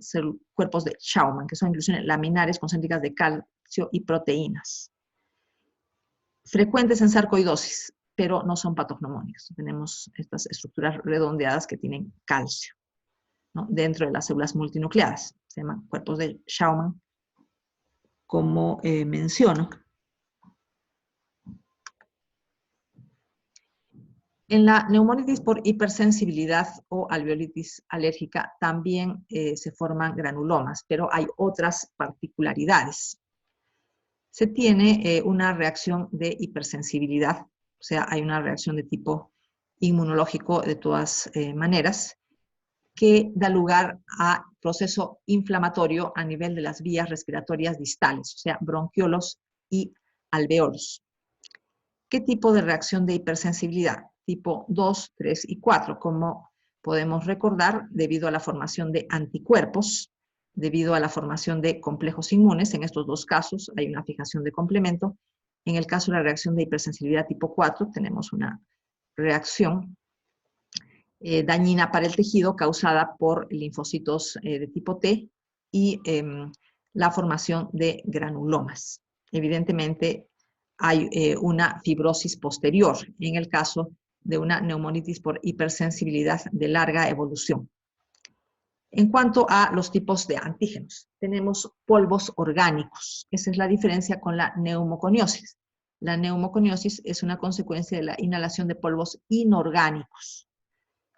cuerpos de Schaumann, que son inclusiones laminares concéntricas de calcio y proteínas. Frecuentes en sarcoidosis, pero no son patognomónicos. Tenemos estas estructuras redondeadas que tienen calcio, ¿no?, dentro de las células multinucleadas. Se llaman cuerpos de Schaumann, como menciono. En la neumonitis por hipersensibilidad o alveolitis alérgica también se forman granulomas, pero hay otras particularidades. Se tiene una reacción de hipersensibilidad, o sea, hay una reacción de tipo inmunológico de todas maneras, que da lugar a proceso inflamatorio a nivel de las vías respiratorias distales, o sea, bronquiolos y alveolos. ¿Qué tipo de reacción de hipersensibilidad? Tipo 2, 3 y 4, como podemos recordar, debido a la formación de anticuerpos, debido a la formación de complejos inmunes. En estos dos casos hay una fijación de complemento. En el caso de la reacción de hipersensibilidad tipo 4, tenemos una reacción dañina para el tejido causada por linfocitos de tipo T y la formación de granulomas. Evidentemente, hay una fibrosis posterior en el caso de una neumonitis por hipersensibilidad de larga evolución. En cuanto a los tipos de antígenos, tenemos polvos orgánicos. Esa es la diferencia con la neumoconiosis. La neumoconiosis es una consecuencia de la inhalación de polvos inorgánicos,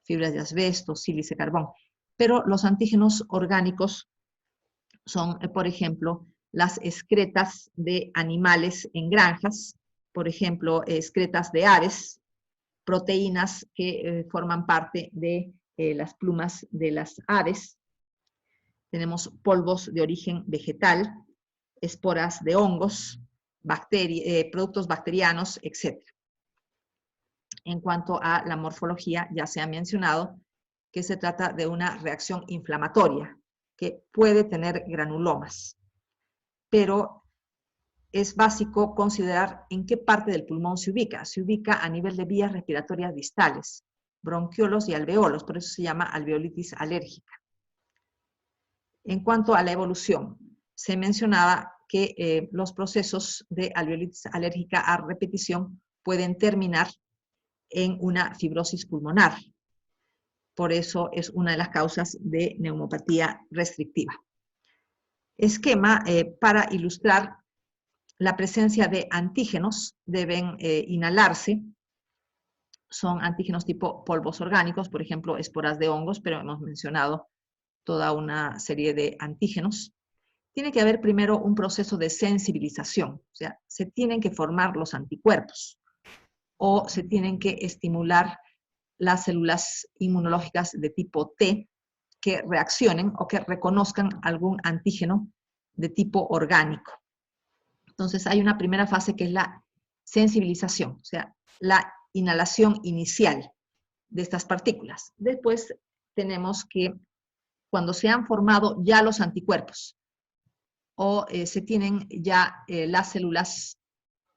fibras de asbesto, sílice, carbón. Pero los antígenos orgánicos son, por ejemplo, las excretas de animales en granjas, por ejemplo, excretas de aves, proteínas que forman parte de las plumas de las aves. Tenemos polvos de origen vegetal, esporas de hongos, productos bacterianos, etc. En cuanto a la morfología, ya se ha mencionado que se trata de una reacción inflamatoria que puede tener granulomas, pero es básico considerar en qué parte del pulmón se ubica. Se ubica a nivel de vías respiratorias distales, bronquiolos y alveolos, por eso se llama alveolitis alérgica. En cuanto a la evolución, se mencionaba que los procesos de alveolitis alérgica a repetición pueden terminar en una fibrosis pulmonar. Por eso es una de las causas de neumopatía restrictiva. Esquema para ilustrar la presencia de antígenos deben inhalarse. Son antígenos tipo polvos orgánicos, por ejemplo, esporas de hongos, pero hemos mencionado toda una serie de antígenos. Tiene que haber primero un proceso de sensibilización, o sea, se tienen que formar los anticuerpos o se tienen que estimular las células inmunológicas de tipo T que reaccionen o que reconozcan algún antígeno de tipo orgánico. Entonces hay una primera fase que es la sensibilización, o sea, la inhalación inicial de estas partículas. Después tenemos que, cuando se han formado ya los anticuerpos o se tienen ya las células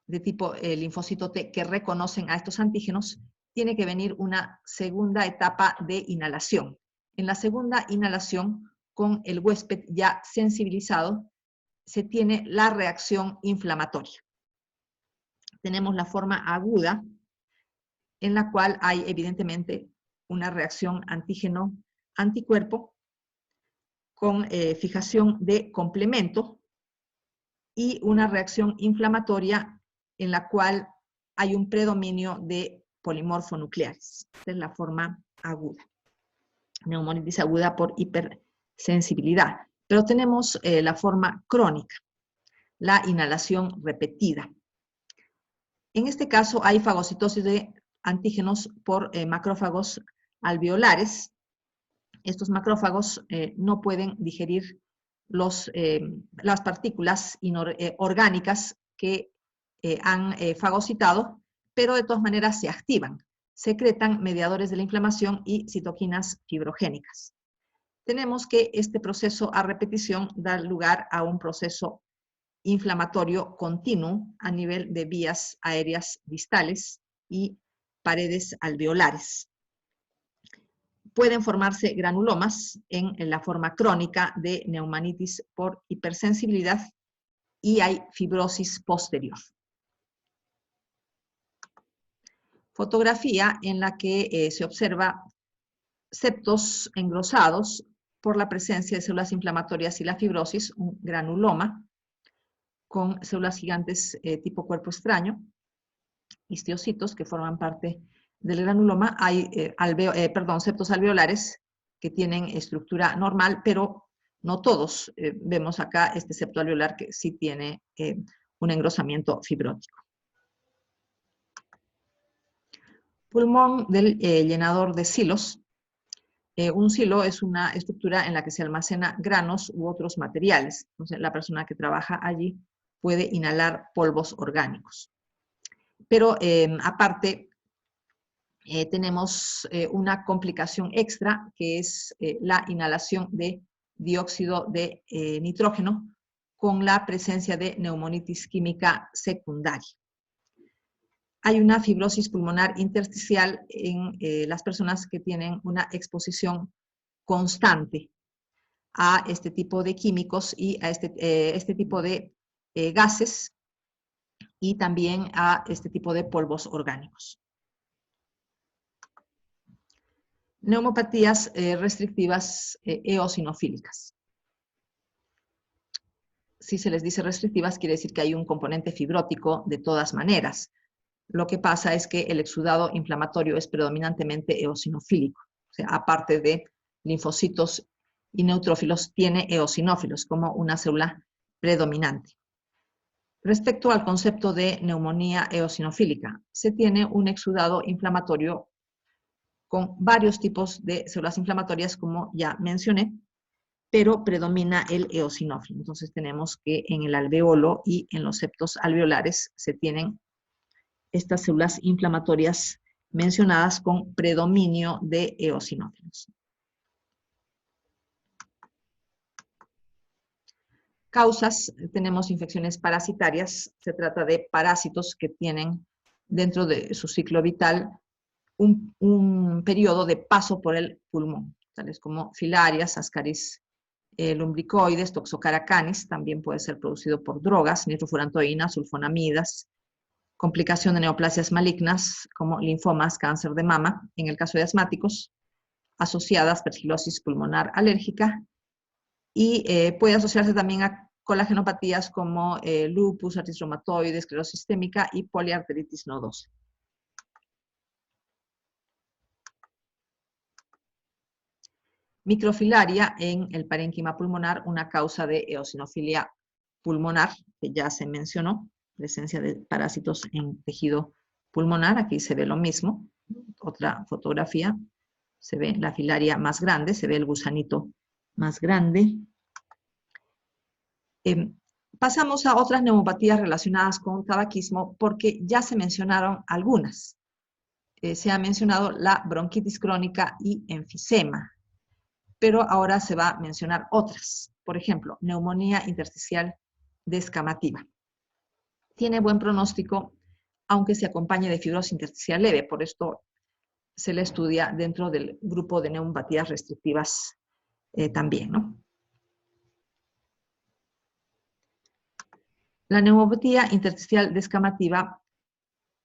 de tipo linfocito T que reconocen a estos antígenos, tiene que venir una segunda etapa de inhalación. En la segunda inhalación, con el huésped ya sensibilizado, se tiene la reacción inflamatoria. Tenemos la forma aguda, en la cual hay evidentemente una reacción antígeno-anticuerpo con fijación de complemento y una reacción inflamatoria en la cual hay un predominio de polimorfonucleares. Esta es la forma aguda. Neumonitis aguda por hipersensibilidad. Pero tenemos la forma crónica, la inhalación repetida. En este caso hay fagocitosis de antígenos por macrófagos alveolares. Estos macrófagos no pueden digerir las partículas orgánicas que han fagocitado, pero de todas maneras se activan. Secretan mediadores de la inflamación y citoquinas fibrogénicas. Tenemos que este proceso a repetición da lugar a un proceso inflamatorio continuo a nivel de vías aéreas distales y paredes alveolares. Pueden formarse granulomas en la forma crónica de neumonitis por hipersensibilidad y hay fibrosis posterior. Fotografía en la que se observa septos engrosados por la presencia de células inflamatorias y la fibrosis, un granuloma con células gigantes tipo cuerpo extraño, histiocitos que forman parte del granuloma. Hay septos alveolares que tienen estructura normal, pero no todos. Vemos acá este septo alveolar que sí tiene un engrosamiento fibrótico. Pulmón del llenador de silos. Un silo es una estructura en la que se almacena granos u otros materiales. Entonces, la persona que trabaja allí puede inhalar polvos orgánicos. Pero aparte, tenemos una complicación extra, que es la inhalación de dióxido de nitrógeno con la presencia de neumonitis química secundaria. Hay una fibrosis pulmonar intersticial en las personas que tienen una exposición constante a este tipo de químicos y a este tipo de gases y también a este tipo de polvos orgánicos. Neumopatías restrictivas eosinofílicas. Si se les dice restrictivas, quiere decir que hay un componente fibrótico de todas maneras. Lo que pasa es que el exudado inflamatorio es predominantemente eosinofílico, o sea, aparte de linfocitos y neutrófilos, tiene eosinófilos como una célula predominante. Respecto al concepto de neumonía eosinofílica, se tiene un exudado inflamatorio con varios tipos de células inflamatorias, como ya mencioné, pero predomina el eosinófilo. Entonces tenemos que en el alveolo y en los septos alveolares se tienen estas células inflamatorias mencionadas con predominio de eosinófilos. Causas, tenemos infecciones parasitarias, se trata de parásitos que tienen dentro de su ciclo vital un periodo de paso por el pulmón, tales como filarias, ascaris lumbricoides, toxocara canis, también puede ser producido por drogas, nitrofurantoínas, sulfonamidas, complicación de neoplasias malignas como linfomas, cáncer de mama, en el caso de asmáticos, asociadas a aspergilosis pulmonar alérgica, y puede asociarse también a colagenopatías como lupus, artritis reumatoide, esclerosis sistémica y poliarteritis nodosa. Microfilaria en el parénquima pulmonar, una causa de eosinofilia pulmonar, que ya se mencionó, presencia de parásitos en tejido pulmonar. Aquí se ve lo mismo, otra fotografía, se ve la filaria más grande, se ve el gusanito más grande. Pasamos a otras neumopatías relacionadas con tabaquismo, porque ya se mencionaron algunas. Se ha mencionado la bronquitis crónica y enfisema, pero ahora se va a mencionar otras. Por ejemplo, neumonía intersticial descamativa. Tiene buen pronóstico, aunque se acompañe de fibrosis intersticial leve, por esto se le estudia dentro del grupo de neumopatías restrictivas también, ¿no? La neumopatía intersticial descamativa,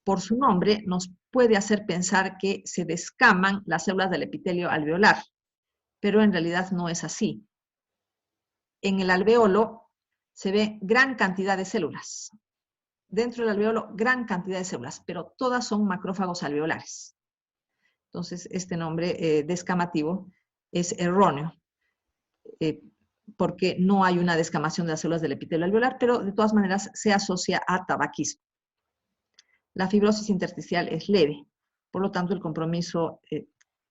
por su nombre, nos puede hacer pensar que se descaman las células del epitelio alveolar, pero en realidad no es así. En el alveolo se ve gran cantidad de células. Dentro del alveolo, gran cantidad de células, pero todas son macrófagos alveolares. Entonces, este nombre descamativo es erróneo, porque no hay una descamación de las células del epitelio alveolar, pero de todas maneras se asocia a tabaquismo. La fibrosis intersticial es leve, por lo tanto el compromiso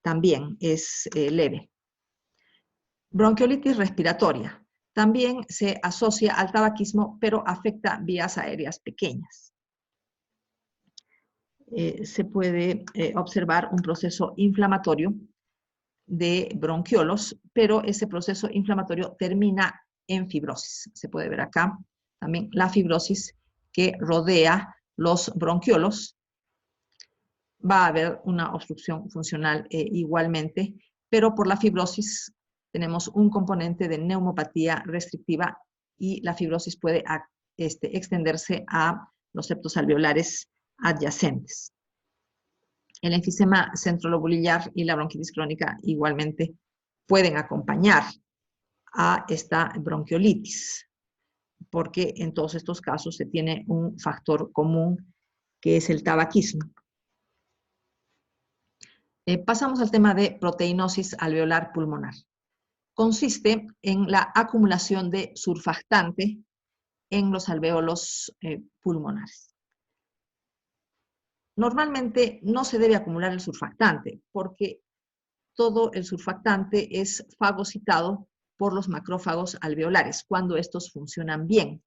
también es leve. Bronquiolitis respiratoria. También se asocia al tabaquismo, pero afecta vías aéreas pequeñas. Se puede observar un proceso inflamatorio de bronquiolos, pero ese proceso inflamatorio termina en fibrosis. Se puede ver acá también la fibrosis que rodea los bronquiolos. Va a haber una obstrucción funcional igualmente, pero por la fibrosis tenemos un componente de neumopatía restrictiva y la fibrosis puede extenderse a los septos alveolares adyacentes. El enfisema centrolobulillar y la bronquitis crónica igualmente pueden acompañar a esta bronquiolitis, porque en todos estos casos se tiene un factor común que es el tabaquismo. Pasamos al tema de proteinosis alveolar pulmonar. Consiste en la acumulación de surfactante en los alvéolos pulmonares. Normalmente no se debe acumular el surfactante porque todo el surfactante es fagocitado por los macrófagos alveolares cuando estos funcionan bien.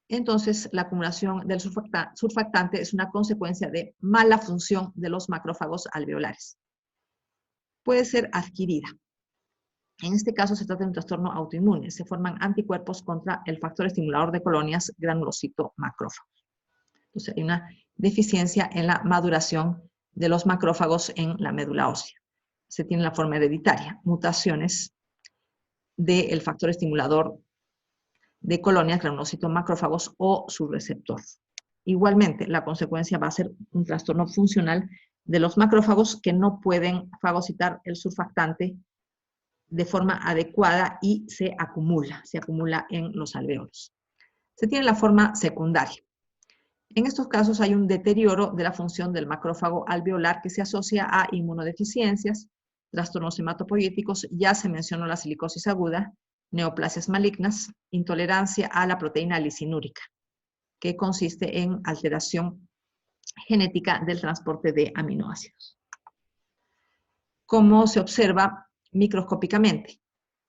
Entonces, la acumulación del surfactante es una consecuencia de mala función de los macrófagos alveolares. Puede ser adquirida. En este caso se trata de un trastorno autoinmune. Se forman anticuerpos contra el factor estimulador de colonias granulocito macrófago. Entonces, hay una deficiencia en la maduración de los macrófagos en la médula ósea. Se tiene la forma hereditaria, mutaciones del factor estimulador de colonias granulocito macrófagos o su receptor. Igualmente, la consecuencia va a ser un trastorno funcional de los macrófagos que no pueden fagocitar el surfactante de forma adecuada y se acumula en los alvéolos. Se tiene la forma secundaria. En estos casos hay un deterioro de la función del macrófago alveolar que se asocia a inmunodeficiencias, trastornos hematopoyéticos, ya se mencionó la silicosis aguda, neoplasias malignas, intolerancia a la proteína lisinúrica, que consiste en alteración genética del transporte de aminoácidos. Como se observa microscópicamente,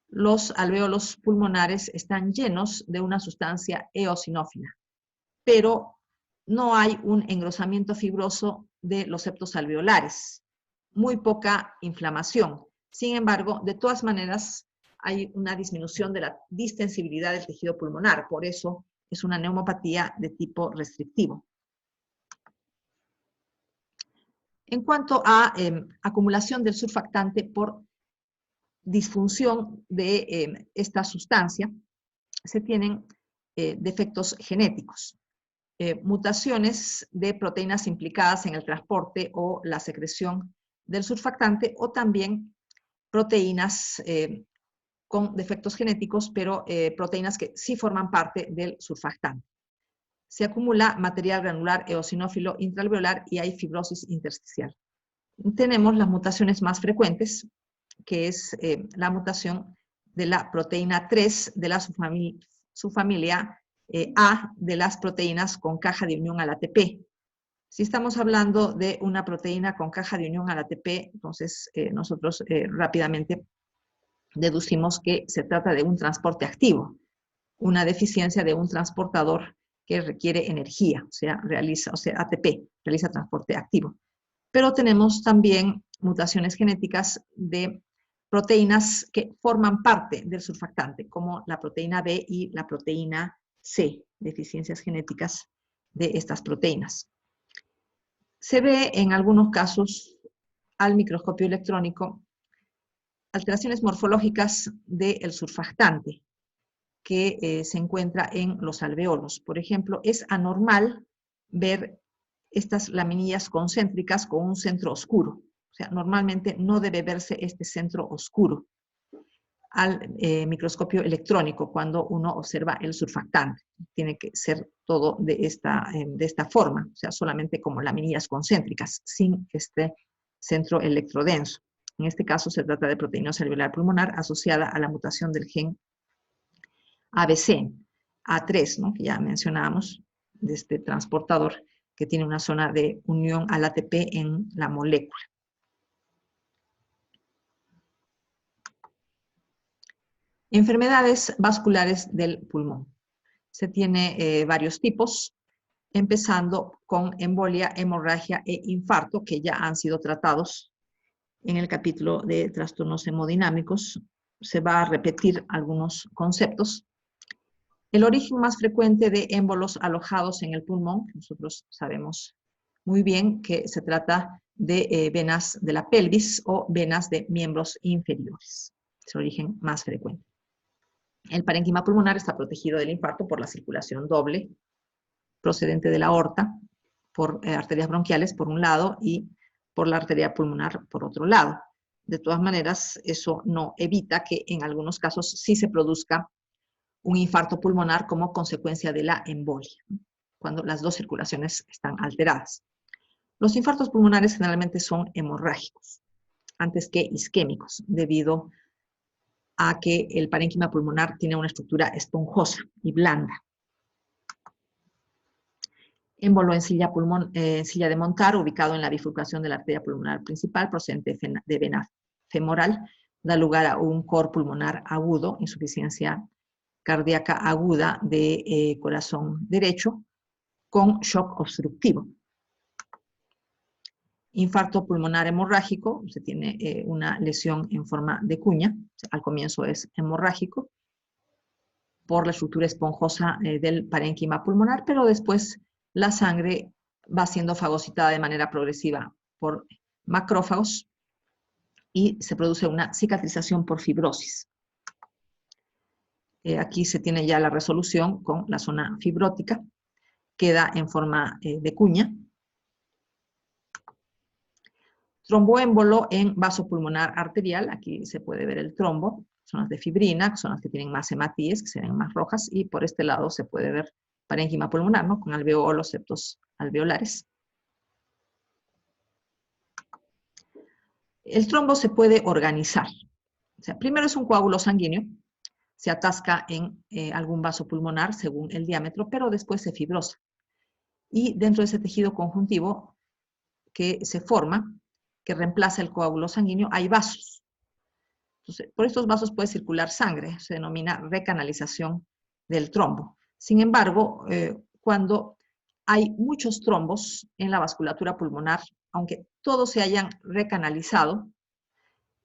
los alvéolos pulmonares están llenos de una sustancia eosinófila, pero no hay un engrosamiento fibroso de los septos alveolares, muy poca inflamación. Sin embargo, de todas maneras, hay una disminución de la distensibilidad del tejido pulmonar, por eso es una neumopatía de tipo restrictivo. En cuanto a acumulación del surfactante por disfunción de esta sustancia, se tienen defectos genéticos, mutaciones de proteínas implicadas en el transporte o la secreción del surfactante, o también proteínas con defectos genéticos, pero proteínas que sí forman parte del surfactante. Se acumula material granular eosinófilo intraalveolar y hay fibrosis intersticial. Tenemos las mutaciones más frecuentes, que es la mutación de la proteína 3 de la subfamilia A de las proteínas con caja de unión al ATP. Si estamos hablando de una proteína con caja de unión al ATP, entonces nosotros rápidamente deducimos que se trata de un transporte activo, una deficiencia de un transportador que requiere energía, o sea, ATP, realiza transporte activo. Pero tenemos también mutaciones genéticas de proteínas que forman parte del surfactante, como la proteína B y la proteína C, deficiencias genéticas de estas proteínas. Se ve en algunos casos al microscopio electrónico alteraciones morfológicas del surfactante que se encuentra en los alvéolos. Por ejemplo, es anormal ver estas laminillas concéntricas con un centro oscuro. O sea, normalmente no debe verse este centro oscuro al microscopio electrónico cuando uno observa el surfactante. Tiene que ser todo de esta forma, o sea, solamente como laminillas concéntricas, sin este centro electrodenso. En este caso se trata de proteínosis alveolar pulmonar asociada a la mutación del gen ABC, A3, ¿no?, que ya mencionábamos, de este transportador que tiene una zona de unión al ATP en la molécula. Enfermedades vasculares del pulmón. Se tiene varios tipos, empezando con embolia, hemorragia e infarto, que ya han sido tratados en el capítulo de trastornos hemodinámicos. Se va a repetir algunos conceptos. El origen más frecuente de émbolos alojados en el pulmón, nosotros sabemos muy bien que se trata de venas de la pelvis o venas de miembros inferiores. Es el origen más frecuente. El parénquima pulmonar está protegido del infarto por la circulación doble procedente de la aorta, por arterias bronquiales por un lado y por la arteria pulmonar por otro lado. De todas maneras, eso no evita que en algunos casos sí se produzca un infarto pulmonar como consecuencia de la embolia, cuando las dos circulaciones están alteradas. Los infartos pulmonares generalmente son hemorrágicos, antes que isquémicos, debido a que el parénquima pulmonar tiene una estructura esponjosa y blanda. Émbolo en silla de montar, ubicado en la bifurcación de la arteria pulmonar principal, procedente de vena femoral, da lugar a un cor pulmonar agudo, insuficiencia cardíaca aguda de corazón derecho, con shock obstructivo. Infarto pulmonar hemorrágico, se tiene una lesión en forma de cuña, al comienzo es hemorrágico, por la estructura esponjosa del parénquima pulmonar, pero después la sangre va siendo fagocitada de manera progresiva por macrófagos y se produce una cicatrización por fibrosis. Aquí se tiene ya la resolución con la zona fibrótica, queda en forma de cuña. Tromboémbolo en vaso pulmonar arterial, aquí se puede ver el trombo, son las de fibrina, que son las que tienen más hematíes, que se ven más rojas, y por este lado se puede ver parénquima pulmonar, ¿no?, con alveolos, septos alveolares. El trombo se puede organizar. O sea, primero es un coágulo sanguíneo, se atasca en algún vaso pulmonar según el diámetro, pero después se fibrosa. Y dentro de ese tejido conjuntivo que se forma, que reemplaza el coágulo sanguíneo, hay vasos. Entonces, por estos vasos puede circular sangre, se denomina recanalización del trombo. Sin embargo, cuando hay muchos trombos en la vasculatura pulmonar, aunque todos se hayan recanalizado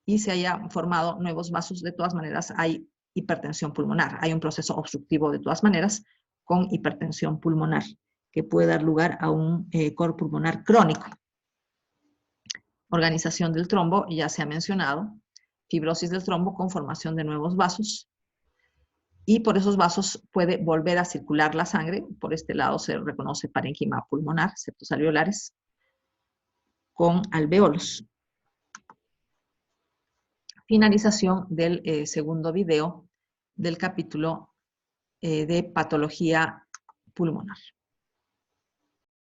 y se hayan formado nuevos vasos, de todas maneras hay hipertensión pulmonar. Hay un proceso obstructivo de todas maneras con hipertensión pulmonar que puede dar lugar a un coro pulmonar crónico. Organización del trombo, ya se ha mencionado, fibrosis del trombo con formación de nuevos vasos, y por esos vasos puede volver a circular la sangre. Por este lado se reconoce parénquima pulmonar, septos alveolares, con alvéolos. Finalización del segundo video del capítulo de patología pulmonar.